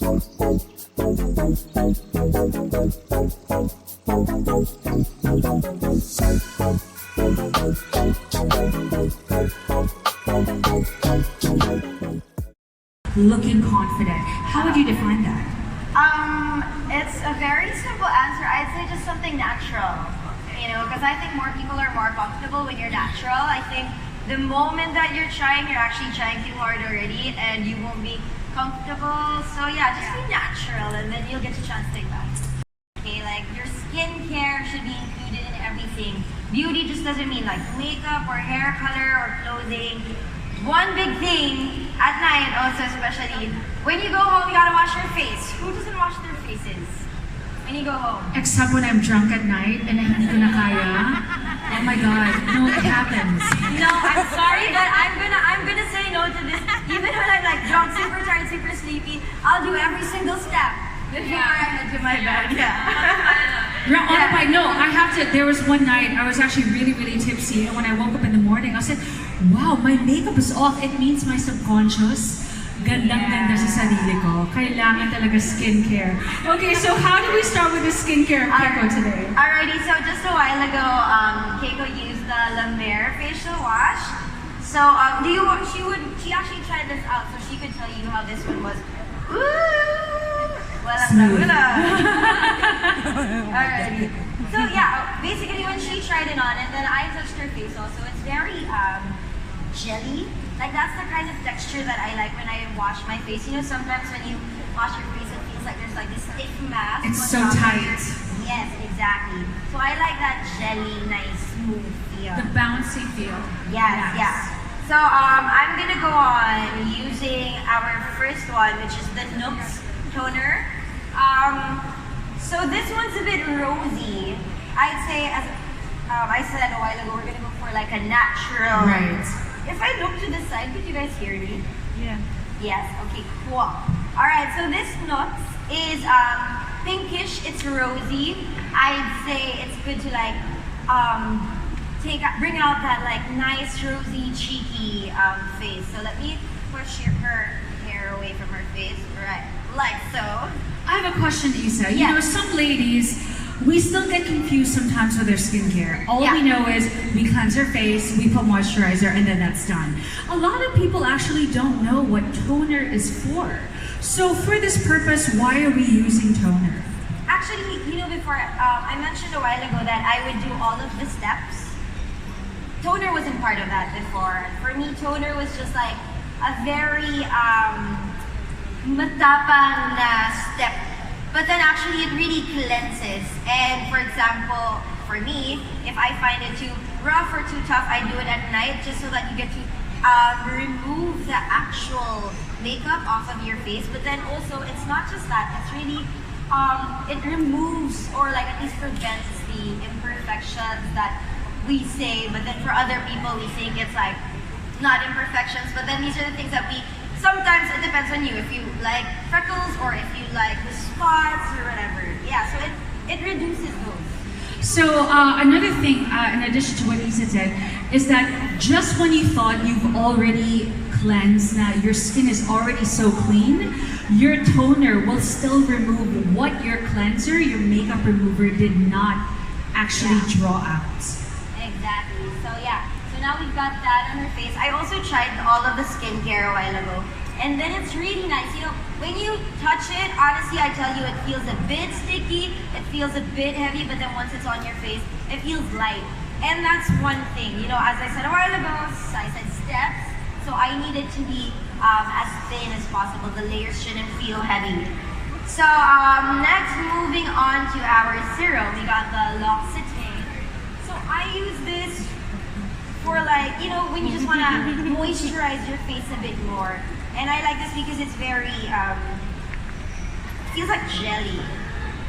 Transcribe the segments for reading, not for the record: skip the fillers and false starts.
Looking confident. How would you define that? It's a very simple answer. I'd say just something natural. You know, because I think more people are more comfortable when you're natural. I think the moment that you're actually trying too hard already, and you won't be comfortable. So yeah, just be natural, and then you'll get a chance to take that. Okay, like your skincare should be included in everything. Beauty just doesn't mean like makeup or hair color or clothing. One big thing at night also, especially when you go home, you gotta wash your face. Who doesn't wash their faces when you go home? Except when I'm drunk at night and hindi ko na kaya. Oh my God, no, it happens. No, I'm sorry, but I'm gonna say no to this. Even when I'm like drunk, super tired, super sleepy, I'll do every single step before I head to my bed. No, I have to. There was one night I was actually really, really tipsy, and when I woke up in the morning, I said, "Wow, my makeup is off." It means my subconscious gandang-ganda sa sarili ko. Kailangan talaga skincare. Okay, so how do we start with the skincare of Keiko today? Alrighty, so just a while ago, Keiko used the La Mer facial wash. So she actually tried this out, so she could tell you how this one was. Smooth. Alrighty. So yeah, basically when she tried it on, and then I touched her face also, it's very jelly. Like that's the kind of texture that I like when I wash my face. You know, sometimes when you wash your face, it feels like there's like this thick mask. It's so tight. Yes, exactly. So I like that jelly, nice, smooth feel. The bouncy feel. Yes. So I'm gonna go on using our first one, which is the Nooks toner. So this one's a bit rosy. I'd say, as I said a while ago, we're gonna go for like a natural. Right. If I look to the side, could you guys hear me? Yeah. Yes, okay, cool. Alright, so this Nooks is pinkish, it's rosy. I'd say it's good to like bring out that like nice rosy cheeky face. So let me push her hair away from her face. Right, like so. I have a question, Issa. You Yeah. know, some ladies, we still get confused sometimes with their skincare. All we know is we cleanse our face, we put moisturizer, and then that's done. A lot of people actually don't know what toner is for. So for this purpose, why are we using toner? Actually, you know, before I mentioned a while ago that I would do all of the steps. Toner wasn't part of that before. For me, toner was just like a very matapang na step. But then actually it really cleanses. And for example, for me, if I find it too rough or too tough, I do it at night just so that you get to remove the actual makeup off of your face. But then also, it's not just that, it's really, it removes or like at least prevents the imperfections that we say, but then for other people we think it's like not imperfections, but then these are the things that we, sometimes it depends on you, if you like freckles or if you like the spots or whatever. Yeah, so it reduces those. So another thing, in addition to what Issa said, is that just when you thought you've already cleansed, now your skin is already so clean, your toner will still remove what your cleanser, your makeup remover did not actually draw out. Exactly. So yeah. So now we've got that on her face. I also tried all of the skincare a while ago. And then it's really nice. You know, when you touch it, honestly, I tell you, it feels a bit sticky, it feels a bit heavy, but then once it's on your face, it feels light. And that's one thing. You know, as I said a while ago, I said steps. So I need it to be as thin as possible. The layers shouldn't feel heavy. So next, moving on to our serum, we got the L'Occitane. So I use this for like, you know, when you just want to moisturize your face a bit more. And I like this because it's very, feels like jelly.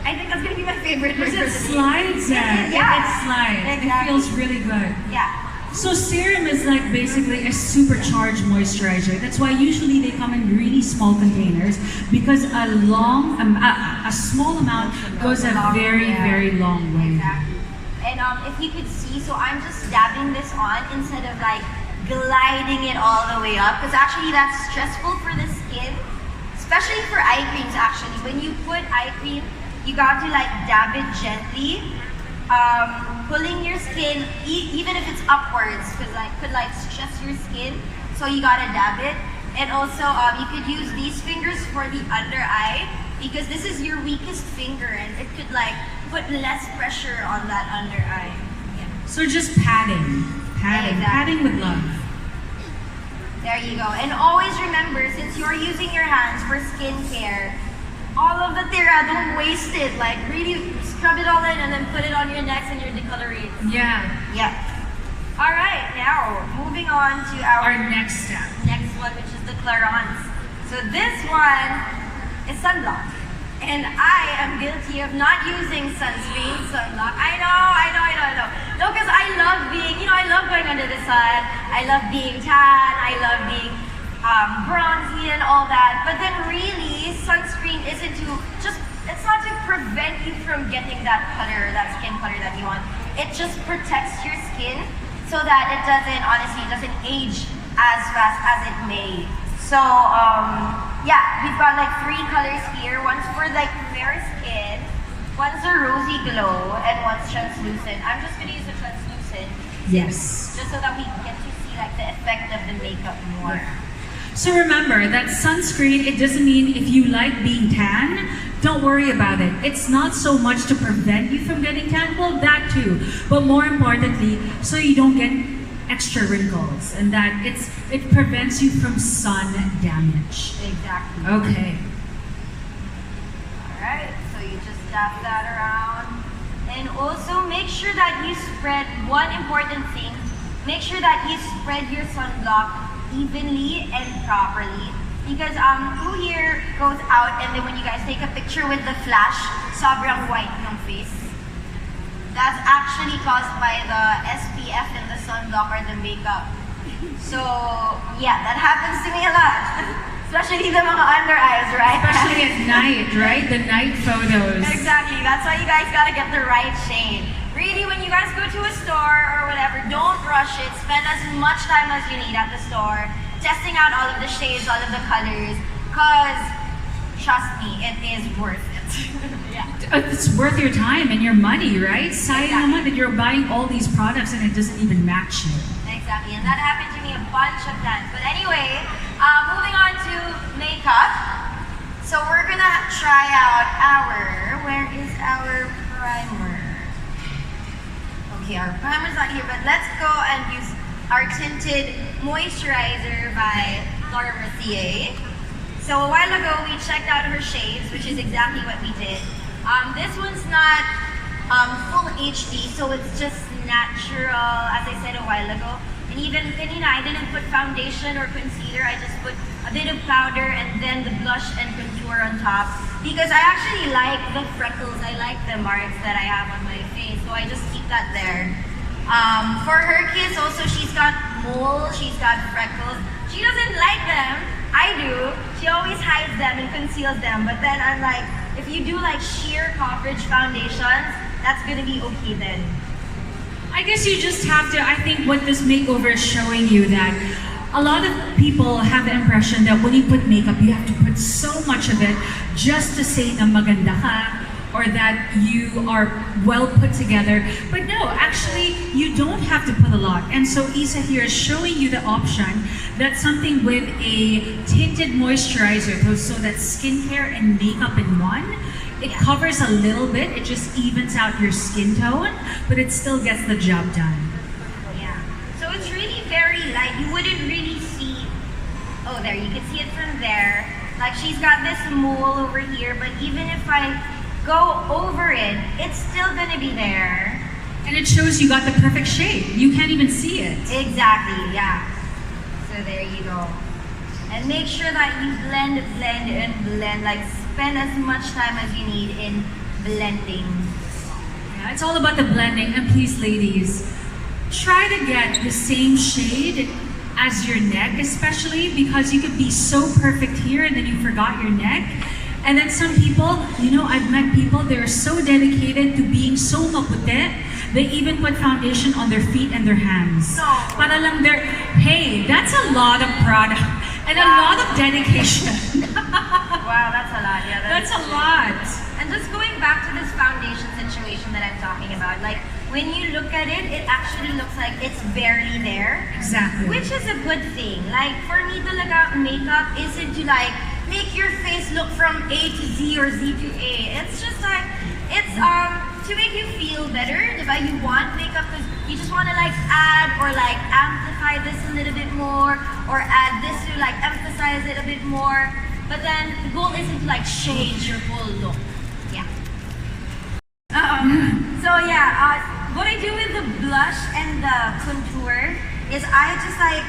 I think that's going to be my favorite. It slides, yeah. It slides. Exactly. It feels really good. Yeah. So serum is like basically a supercharged moisturizer. That's why usually they come in really small containers, because a small amount goes a very, very long way. Exactly. And if you could see, so I'm just dabbing this on instead of like gliding it all the way up, because actually that's stressful for the skin, especially for eye creams actually, when you put eye cream, you got to like dab it gently, pulling your skin, even if it's upwards, because like could like stress your skin. So you gotta dab it. And also, you could use these fingers for the under eye because this is your weakest finger and it could like put less pressure on that under eye. Yeah. So just patting. Exactly. Patting with love. There you go. And always remember, since you're using your hands for skincare, all of the tira, don't waste it. Like really scrub it all in and then put it on your necks and your decolorates. Yeah. Yeah. All right, now moving on to our next step. next one, which is the clarons. So this one is sunblock. And I am guilty of not using sunscreen, sunblock. I know. No, because I love being, I love going under the sun. I love being tan. I love being bronzy and all that. But then really, sunscreen isn't it's not to prevent you from getting that color, that skin color that you want. It just protects your skin so that it doesn't age as fast as it may. So, yeah, we've got like 3 colors here. One's for like fair skin, one's a rosy glow, and one's translucent. I'm just gonna use the translucent. Yes. Just so that we get to see like the effect of the makeup more. So remember that sunscreen, it doesn't mean if you like being tan, don't worry about it. It's not so much to prevent you from getting tan, well that too, but more importantly, so you don't get extra wrinkles and that it prevents you from sun damage. Exactly. Okay. Alright, so you just dab that around. And also make sure that you spread, one important thing, make sure that you spread your sunblock evenly and properly. Because who here goes out and then when you guys take a picture with the flash, sobrang white yung face? That's actually caused by the SPF in the sunblock or the makeup. So, yeah, that happens to me a lot. Especially the mga under eyes, right? Especially at night, right? The night photos. Exactly. That's why you guys gotta get the right shade. Really, when you guys go to a store or whatever, don't rush it. Spend as much time as you need at the store, testing out all of the shades, all of the colors, because, trust me, it is worth it. Yeah. It's worth your time and your money, right? Sayang Exactly. naman that you're buying all these products and it doesn't even match you. Exactly, and that happened to me a bunch of times. But anyway, moving on to makeup. So we're gonna try out where is our primer? Okay, our primer's not here, but let's go and use our tinted moisturizer by Laura Mercier. So a while ago, we checked out her shades, which is exactly what we did. This one's not full HD, so it's just natural, as I said a while ago. And even kanina, I didn't put foundation or concealer. I just put a bit of powder and then the blush and contour on top. Because I actually like the freckles. I like the marks that I have on my face, so I just keep that there. For her kids also, she's got moles, she's got freckles. She doesn't like them. I do. She always hides them and conceals them. But then I'm like, if you do like sheer coverage foundations, that's gonna be okay then. I guess you just have to, I think what this makeover is showing you that a lot of people have the impression that when you put makeup, you have to put so much of it just to say na maganda ka or that you are well put together. But no, actually, you don't have to put a lot. And so Issa here is showing you the option that something with a tinted moisturizer, so that's skincare and makeup in one. It covers a little bit, it just evens out your skin tone, but it still gets the job done. Yeah. So it's really very light. You wouldn't really see, oh there, you can see it from there. Like she's got this mole over here, but even if I go over it, it's still gonna be there. And it shows you got the perfect shade. You can't even see it. Exactly, yeah. So there you go. And make sure that you blend, like spend as much time as you need in blending. Yeah, it's all about the blending. And please, ladies, try to get the same shade as your neck, especially because you could be so perfect here and then you forgot your neck. And then some people, I've met people, they're so dedicated to being so maputi, they even put foundation on their feet and their hands. No. Para lang hey, that's a lot of product. And a lot of dedication. Wow, that's a lot. Yeah, That's a lot. And just going back to this foundation situation that I'm talking about, like when you look at it, it actually looks like it's barely there. Exactly. Which is a good thing. Like for me talaga, makeup isn't to like make your face look from A to Z or Z to A. It's just like, it's to make you feel better. Diba? You want makeup because you just want to like add or like amplify this a little bit more or add this to like emphasize it a bit more. But then the goal isn't to like change your whole look. Yeah. So yeah, what I do with the blush and the contour is I just like,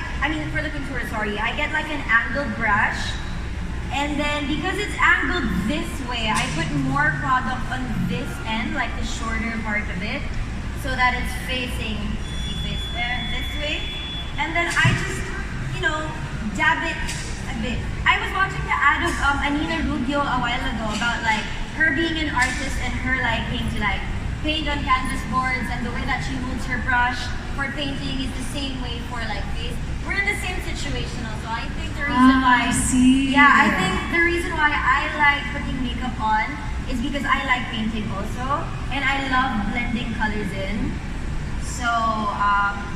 for the contour, sorry, I get like an angled brush. And then because it's angled this way, I put more product on this end, like the shorter part of it, so that it's facing this way. And then I just, dab it a bit. I was watching the ad of Anina Rubio a while ago about like her being an artist and her liking to like paint on canvas boards, and the way that she holds her brush for painting is the same way for like face. We're in the same situation also. I think the reason why I see. Yeah, I think the reason why I like putting makeup on is because I like painting also, and I love blending colors in. So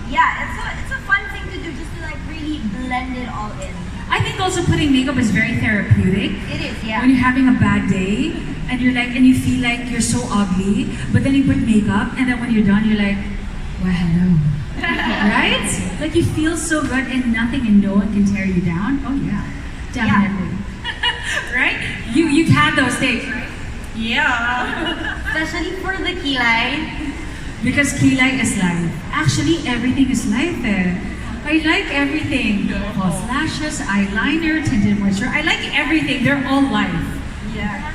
yeah, it's a fun thing to do, just to like really blend it all in. I think also putting makeup is very therapeutic. It is, yeah. When you're having a bad day and you feel like you're so ugly, but then you put makeup and then when you're done, you're like, well, hello. Right? Like you feel so good and nothing and no one can tear you down. Oh yeah, definitely. Yeah. Right? You've had those days, right? Yeah. Especially for the kilay. Because kilay is life. Actually, everything is life eh. I like everything. False lashes, eyeliner, tinted moisture. I like everything. They're all life. Yeah.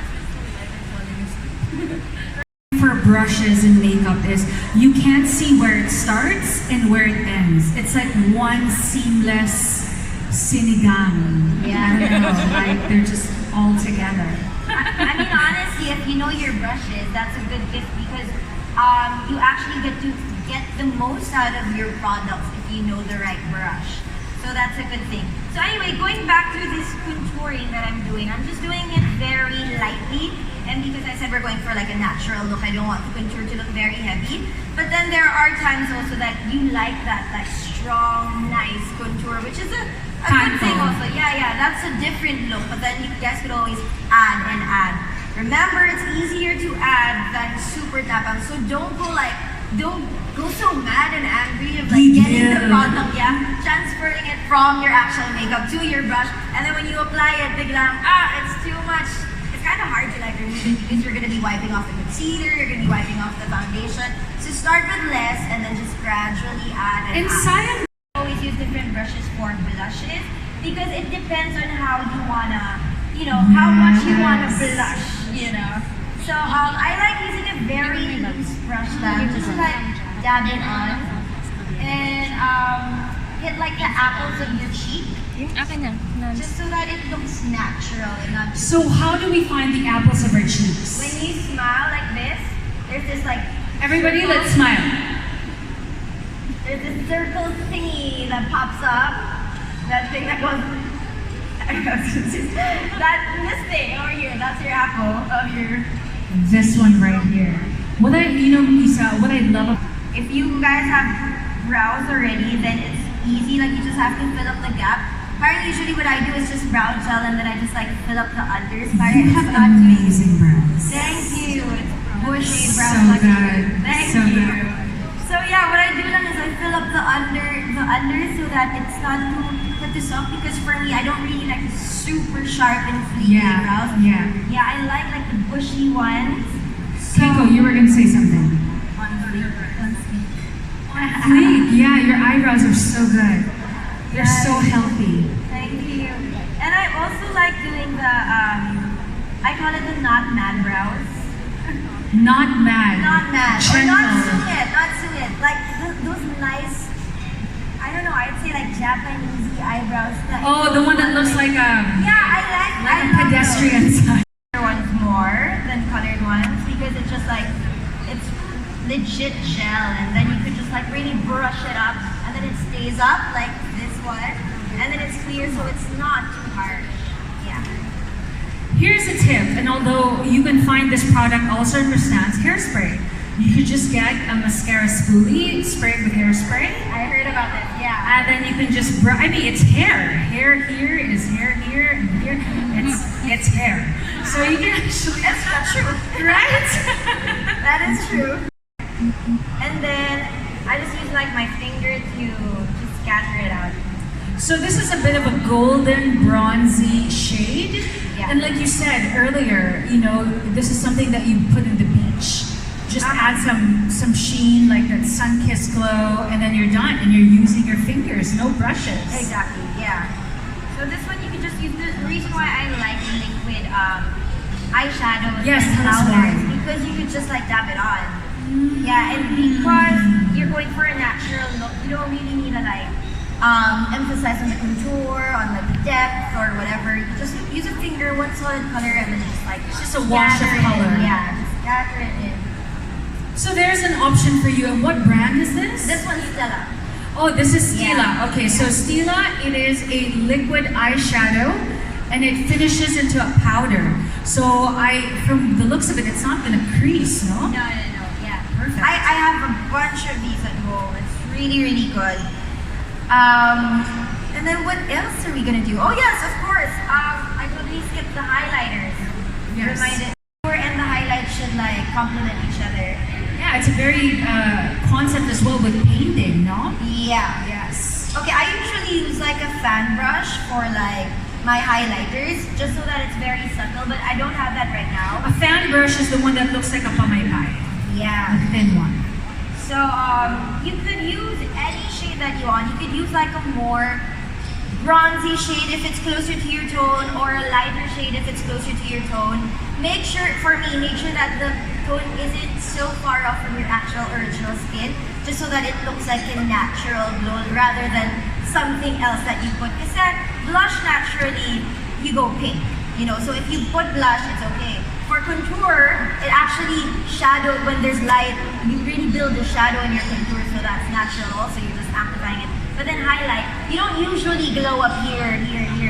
For brushes and makeup is you can't see where it starts and where it ends. It's like one seamless sinigang. Yeah. I don't know, like they're just all together. Honestly, if you know your brushes, that's a good gift because you actually get to get the most out of your products if you know the right brush. So that's a good thing. So anyway, going back to this contouring that I'm doing, I'm just doing it very lightly. And because I said we're going for like a natural look, I don't want the contour to look very heavy. But then there are times also that you like that like strong, nice contour, which is a good thing also. Yeah, that's a different look. But then you guys could always add and add. Remember, it's easier to add than super tap on. So don't go so mad and angry of like getting the product, transferring it from your actual makeup to your brush. And then when you apply it, biglang, it's too much. It's kind of hard to like remove it because you're going to be wiping off the concealer, you're going to be wiping off the foundation. So start with less and then just gradually add and add. I always use different brushes for blushes because it depends on how you want to, how much you want to blush, So I like using a very loose brush that just like dab it on and hit like the apples of your cheek. Just so that it looks natural and not. So how do we find the apples of our cheeks? When you smile like this, there's this like. Everybody, circle. let's smile. There's this circle thingy that pops up. That thing that goes. This thing over here. That's your apple of your. This one right here. Issa, what I love. If you guys have brows already, then it's easy. Like you just have to fill up the gap. Usually what I do is just brow gel and then I just like fill up the unders. You have amazing brows. Thank you. It's bushy brows. So good. Thank so you. Good. So yeah, what I do then is I fill up the unders so that it's not too soft because for me I don't really like super sharp and fleeky brows. Yeah. Yeah, I like the bushy ones. So, Keiko, you were gonna say something. Yeah, your eyebrows are so good. They're so healthy. Thank you. And I also like doing the, I call it the not mad brows. Not mad. Not mad. Gentle. Or not sungit. Like those nice, I don't know, I'd say like Japanese eyebrows. The one that looks like a... Yeah, I a pedestrian sign. Ones more than colored ones because it's just like, it's legit gel and then you could just like really brush it up and then it stays up like this one and And then it's clear, so it's not too hard. Yeah. Here's a tip, and although you can find this product also in Rustan's hairspray, you could just get a mascara spoolie, spray it with hairspray, I heard about this, yeah. and then you can just, I mean, it's hair. Hair here is hair here, and here, it's hair. So you can actually, That's not true. right? That is true. And then I just use like my finger to scatter it out. So this is a bit of a golden bronzy shade. Yeah. And like you said earlier, you know, this is something that you put in the beach. Just add some sheen, like that sun-kissed glow, and then you're done. And you're using your fingers, no brushes. Exactly, yeah. So this one you can just use. The reason why I like liquid eyeshadow Yes, and tell us powders why. because you could just like dab it on. Yeah, and because you're going for a natural look, you don't really need to like emphasize on the contour, on like the depth or whatever. You just use a finger, one solid color, and then just like It's just a wash of scatter it color. in. Yeah, just scatter it in. So there's an option for you. And what brand is this? This one's Stella. Oh, this is Stila. Yeah. Okay, so Stila, it is a liquid eyeshadow, and it finishes into a powder. So from the looks of it, it's not gonna crease, no? No, yeah. Perfect. I have a bunch of these at home. It's really, really good. And then what else are we gonna do? Oh yes, of course. I totally skipped the highlighters. Yes. Reminded. And the highlights should like complement each other. Yeah, it's a very concept as well with painting, no? Yeah. Yes. Okay, I usually use like a fan brush for like my highlighters, just so that it's very subtle. But I don't have that right now. A fan brush is the one that looks like a pamaypay, Yeah. a thin one. So you could use any shade that you want. You could use like a more bronzy shade if it's closer to your tone, or a lighter shade if it's closer to your tone. Make sure that the tone isn't so far off from your actual original skin, just so that it looks like a natural glow rather than something else that you put. Because that blush naturally, you go pink, you know. So if you put blush, it's okay. For contour, it actually shadowed when there's light. You really build the shadow in your contour, so that's natural. Also, you're just amplifying it. But then highlight, you don't usually glow up here,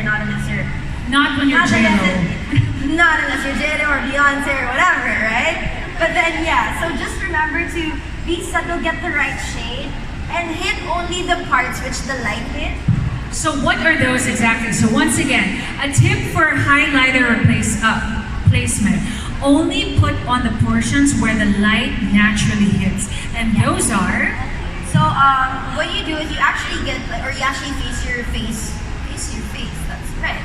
not unless you're Not when you're not unless you're J-Lo or Beyonce or whatever, right? But then yeah, so just remember to be subtle, get the right shade, and hit only the parts which the light hit. So what are those exactly? So once again, a tip for highlighter placement. Only put on the portions where the light naturally hits. And those are... So what you do is you actually face your face, that's right,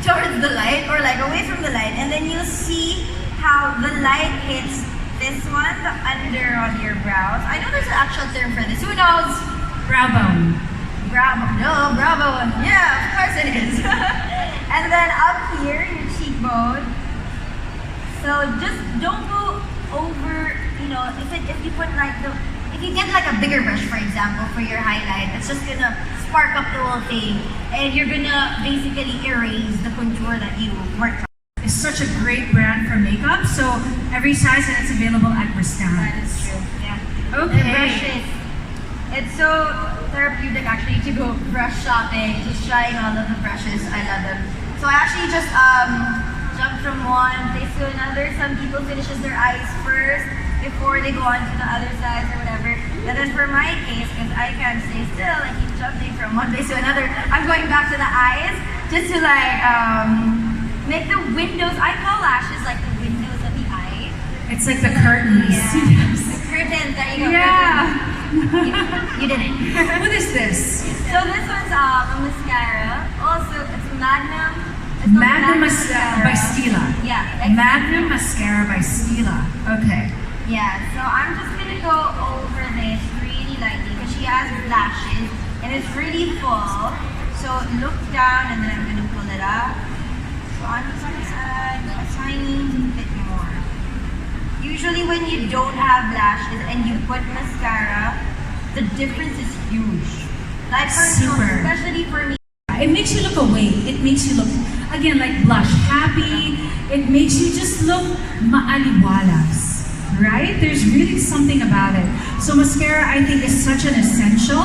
towards the light or like away from the light, and then you'll see how the light hits this one, the under on your brows. I know there's an actual term for this. Who knows? brow bone. Brow bone. Yeah, of course it is. And then up here, your cheekbone. So just don't go over, you know, if you put like if you get like a bigger brush, for example, for your highlight, it's just gonna spark up the whole thing, and you're gonna basically erase the contour that you worked on. It's such a great brand for makeup. So every size, and it's available at Rustan. That is true. Yeah. Okay. The brushes. It's so therapeutic actually to go brush shopping, just trying all of the brushes. I love them. So I actually just jump from one place to another. Some people finishes their eyes first before they go on to the other sides or whatever. But then for my case, because I can't stay still, I keep jumping from one place to another. I'm going back to the eyes just to like make the windows. I call lashes like the windows of the eye. It's like the curtains. Yeah. Yes. The curtains. There you go. Yeah. You did it. What is this? So this one's a mascara. Also, it's Magnum. It's called Magnum Mascara by Stila. Yeah. Exactly. Magnum Mascara by Stila. Okay. Yeah. So I'm just gonna go over this really lightly because she has lashes and it's really full. So look down and then I'm gonna pull it up. So I'm just gonna add a tiny bit more. Usually when you don't have lashes and you put mascara, the difference is huge. Like for Super. especially for me. It makes you look awake. It makes you look, again, like blush happy. It makes you just look maaliwalas, right? There's really something about it. So mascara, I think, is such an essential.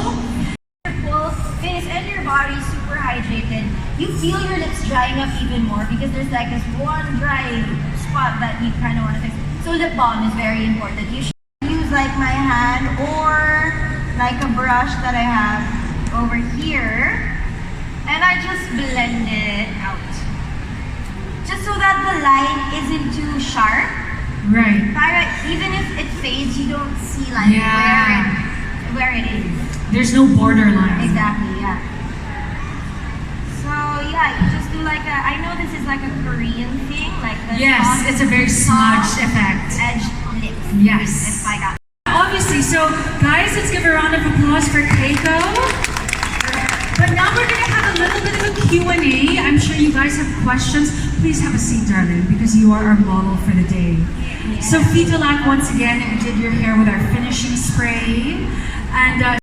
Your full face and your body super hydrated, you feel your lips drying up even more because there's like this one dry spot that you kind of want to fix. So lip balm is very important. You should use like my hand or like a brush that I have over here, and I just blend it out. Just so that the line isn't too sharp. Right. Para even if it fades, you don't see like where it is. There's no borderline. Exactly, yeah. So yeah, you just do like a, I know this is like a Korean thing, like the Yes, it's a very smudged effect. Edged lips. Yes. It's like that. Obviously, so guys, let's give a round of applause for Keiko. But now we're gonna have a little bit of a Q&A. I'm sure you guys have questions. Please have a seat, darling, because you are our model for the day. Yeah. So Fitolak once again did your hair with our finishing spray. And